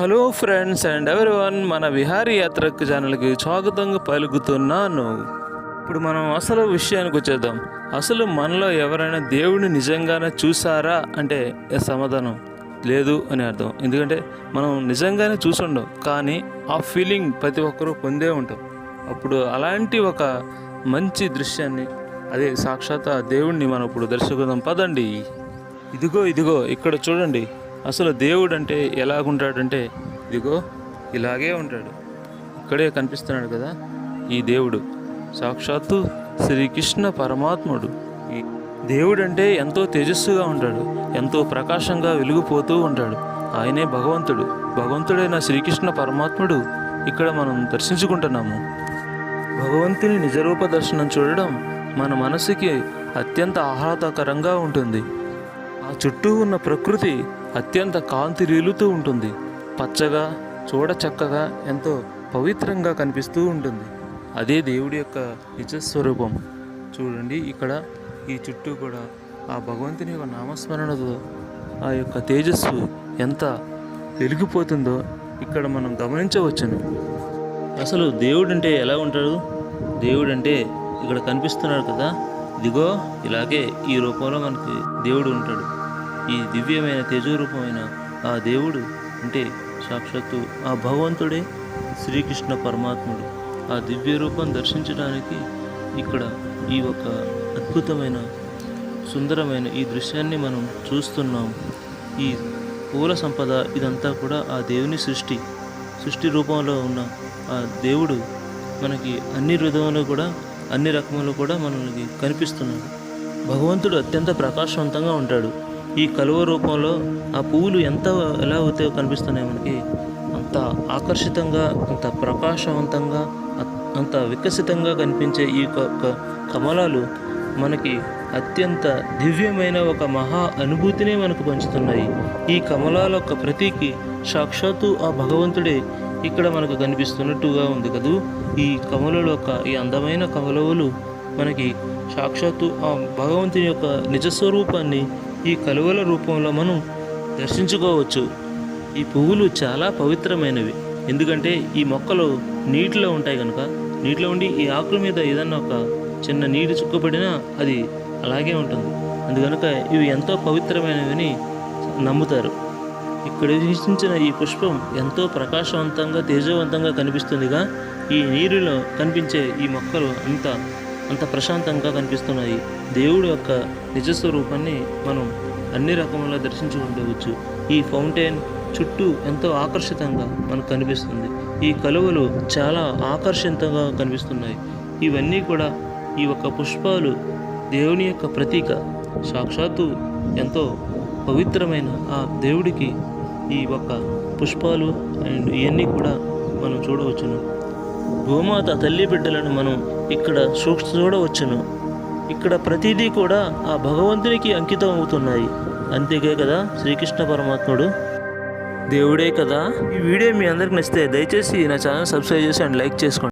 Hello friends and everyone, మన విహారీ యాత్రకు ఛానల్కి స్వాగతంగా పలుకుతున్నాను. ఇప్పుడు మనం అసలు విషయానికి వచ్చేద్దాం. అసలు మనలో ఎవరైనా దేవుడిని నిజంగానే చూసారా అంటే సమాధానం లేదు అని అర్థం. ఎందుకంటే మనం నిజంగానే చూసుండం, కానీ ఆ ఫీలింగ్ ప్రతి ఒక్కరూ పొందే ఉంటాం. అప్పుడు అలాంటి ఒక మంచి దృశ్యాన్ని, అదే సాక్షాత్ ఆ దేవుడిని మనం ఇప్పుడు దర్శకుదాం పదండి. ఇదిగో ఇక్కడ చూడండి. అసలు దేవుడు అంటే ఎలాగుంటాడంటే ఇదిగో ఇలాగే ఉంటాడు. ఇక్కడే కనిపిస్తున్నాడు కదా ఈ దేవుడు, సాక్షాత్తు శ్రీకృష్ణ పరమాత్ముడు. ఈ దేవుడు అంటే ఎంతో తేజస్సుగా ఉంటాడు, ఎంతో ప్రకాశంగా వెలిగిపోతూ ఉంటాడు. ఆయనే భగవంతుడైన శ్రీకృష్ణ పరమాత్ముడు ఇక్కడ మనం దర్శించుకుంటున్నాము. భగవంతుని నిజరూప దర్శనం చూడడం మన మనసుకి అత్యంత ఆహ్లాదకరంగా ఉంటుంది. ఆ చుట్టూ ఉన్న ప్రకృతి అత్యంత కాంతి రీలుతూ ఉంటుంది. పచ్చగా, చూడచక్కగా, ఎంతో పవిత్రంగా కనిపిస్తూ ఉంటుంది. అదే దేవుడి యొక్క నిజస్వరూపం. చూడండి, ఇక్కడ ఈ చుట్టూ కూడా ఆ భగవంతుని యొక్క నామస్మరణతో ఆ యొక్క తేజస్సు ఎంత వెలిగిపోతుందో ఇక్కడ మనం గమనించవచ్చును. అసలు దేవుడు అంటే ఎలా ఉంటాడు? దేవుడు అంటే ఇక్కడ కనిపిస్తున్నాడు కదా, ఇదిగో ఇలాగే ఈ రూపంలో మనకి దేవుడు ఉంటాడు. ఈ దివ్యమైన తేజోరూపమైన ఆ దేవుడు అంటే సాక్షాత్తు ఆ భగవంతుడే శ్రీకృష్ణ పరమాత్ముడు. ఆ దివ్య రూపం దర్శించడానికి ఇక్కడ ఈ ఒక అద్భుతమైన సుందరమైన ఈ దృశ్యాన్ని మనం చూస్తున్నాం. ఈ పూల సంపద ఇదంతా కూడా ఆ దేవుని సృష్టి రూపంలో ఉన్న ఆ దేవుడు మనకి అన్ని విధంలో కూడా, అన్ని రకములు కూడా మనకి కనిపిస్తున్నాడు. భగవంతుడు అత్యంత ప్రకాశవంతంగా ఉంటాడు. ఈ కలువ రూపంలో ఆ పువ్వులు ఎలా అయితే కనిపిస్తున్నాయి మనకి, అంత ఆకర్షితంగా, అంత ప్రకాశవంతంగా, అంత వికసితంగా కనిపించే ఈ కమలాలు మనకి అత్యంత దివ్యమైన ఒక మహా అనుభూతిని మనకు పంచుతున్నాయి. ఈ కమలాల యొక్క ప్రతీకి సాక్షాత్తు ఆ భగవంతుడే ఇక్కడ మనకు కనిపిస్తున్నట్టుగా ఉంది కదూ. ఈ కమలల యొక్క ఈ అందమైన కమలవులు మనకి సాక్షాత్తు ఆ భగవంతుని యొక్క నిజస్వరూపాన్ని ఈ కలువల రూపంలో మనం దర్శించుకోవచ్చు. ఈ పువ్వులు చాలా పవిత్రమైనవి. ఎందుకంటే ఈ మొక్కలు నీటిలో ఉంటాయి కనుక, నీటిలో ఉండి ఈ ఆకుల మీద ఏదన్నా ఒక చిన్న నీటి చుక్కబడినా అది అలాగే ఉంటుంది. అందుకనుక ఇవి ఎంతో పవిత్రమైనవని నమ్ముతారు. ఇక్కడ వీక్షించిన ఈ పుష్పం ఎంతో ప్రకాశవంతంగా, తేజవంతంగా కనిపిస్తుందిగా. ఈ నీరులో కనిపించే ఈ మొక్కలు అంత ప్రశాంతంగా కనిపిస్తున్నాయి. దేవుడి యొక్క నిజస్వరూపాన్ని మనం అన్ని రకములా దర్శించుకుంటవచ్చు. ఈ ఫౌంటైన్ చుట్టూ ఎంతో ఆకర్షితంగా మనకు కనిపిస్తుంది. ఈ కలువలు చాలా ఆకర్షితంగా కనిపిస్తున్నాయి. ఇవన్నీ కూడా ఈ యొక్క పుష్పాలు దేవుని యొక్క ప్రతీక. సాక్షాత్తు ఎంతో పవిత్రమైన ఆ దేవుడికి ఈ యొక్క పుష్పాలు అండ్ ఇవన్నీ కూడా మనం చూడవచ్చును. గోమాత తల్లి బిడ్డలను మనం ఇక్కడ చూడవచ్చును. ఇక్కడ ప్రతిదీ కూడా ఆ భగవంతునికి అంకితం అవుతున్నాయి. అంతేగే కదా శ్రీకృష్ణ పరమాత్ముడు దేవుడే కదా. ఈ వీడియో మీ అందరికి నచ్చితే దయచేసి నా ఛానల్ సబ్స్క్రైబ్ చేసి అండ్ లైక్ చేసుకోండి.